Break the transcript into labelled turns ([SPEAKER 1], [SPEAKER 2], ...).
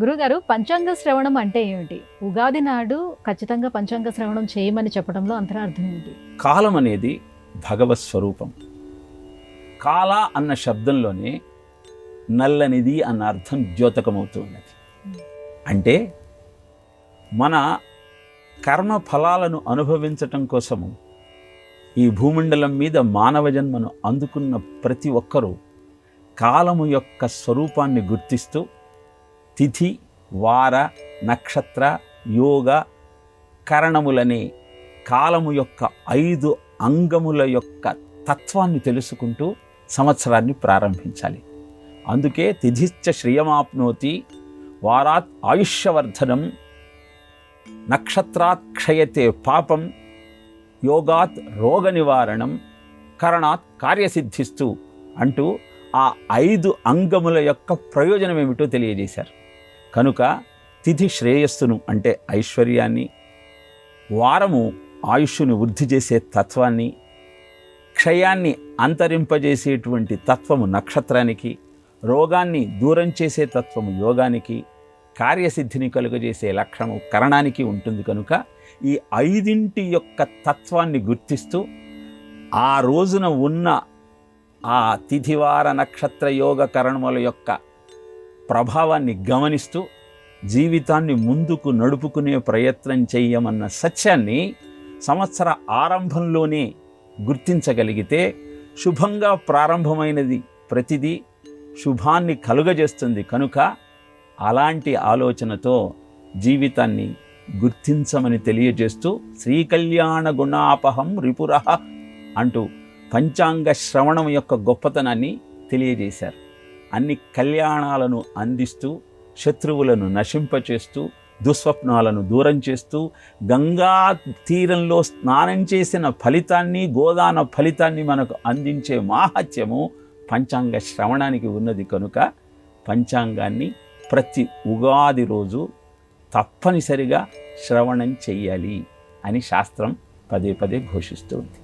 [SPEAKER 1] గురుగారు, పంచాంగ శ్రవణం అంటే ఏమిటి? ఉగాది నాడు ఖచ్చితంగా పంచాంగ శ్రవణం చేయమని చెప్పడంలో అంతరార్థం ఏంటి?
[SPEAKER 2] కాలం అనేది భగవత్ స్వరూపం. కాల అన్న శబ్దంలోనే నల్లనిది అన్న అర్థం ద్యోతకమవుతూ ఉన్నది. అంటే మన కర్మ ఫలాలను అనుభవించటం కోసము ఈ భూమండలం మీద మానవ జన్మను అందుకున్న ప్రతి ఒక్కరూ కాలము యొక్క స్వరూపాన్ని గుర్తిస్తూ తిథి, వార, నక్షత్ర, యోగ, కరణములనే కాలము యొక్క 5 అంగముల యొక్క తత్వాన్ని తెలుసుకుంటూ సంవత్సరాన్ని ప్రారంభించాలి. అందుకే తిథిశ్చ శ్రియమాప్నోతి, వారాత్ ఆయుష్యవర్ధనం, నక్షత్రాత్ క్షయతే పాపం, యోగాత్ రోగ నివారణం, కరణాత్ కార్యసిద్ధిస్తూ అంటూ ఆ 5 అంగముల యొక్క ప్రయోజనం ఏమిటో తెలియజేశారు. కనుక తిథి శ్రేయస్సును అంటే ఐశ్వర్యాన్ని, వారము ఆయుష్ను వృద్ధి చేసే తత్వాన్ని, క్షయాన్ని అంతరింపజేసేటువంటి తత్వము నక్షత్రానికి, రోగాన్ని దూరం చేసే తత్వము యోగానికి, కార్యసిద్ధిని కలుగజేసే లక్షణము కరణానికి ఉంటుంది. కనుక ఈ 5 యొక్క తత్వాన్ని గుర్తిస్తూ ఆ రోజున ఉన్న ఆ తిథివార నక్షత్ర యోగ కరణముల యొక్క ప్రభావాన్ని గమనిస్తూ జీవితాన్ని ముందుకు నడుపుకునే ప్రయత్నం చెయ్యమన్న సత్యాన్ని సంవత్సర ఆరంభంలోనే గుర్తించగలిగితే శుభంగా ప్రారంభమైనది ప్రతిదీ శుభాన్ని కలుగజేస్తుంది. కనుక అలాంటి ఆలోచనతో జీవితాన్ని గుర్తించమని తెలియజేస్తూ శ్రీకళ్యాణ గుణాపహం రిపురః అంటూ పంచాంగ శ్రవణం యొక్క గొప్పతనాన్ని తెలియజేశారు. అన్ని కళ్యాణాలను అందిస్తూ, శత్రువులను నశింపచేస్తూ, దుస్వప్నాలను దూరం చేస్తూ, గంగా తీరంలో స్నానం చేసిన ఫలితాన్ని, గోదాన ఫలితాన్ని మనకు అందించే మాహాత్మ్యము పంచాంగ శ్రవణానికి ఉన్నది. కనుక పంచాంగాన్ని ప్రతి ఉగాది రోజు తప్పనిసరిగా శ్రవణం చెయ్యాలి అని శాస్త్రం పదే పదే ఘోషిస్తూ ఉంది.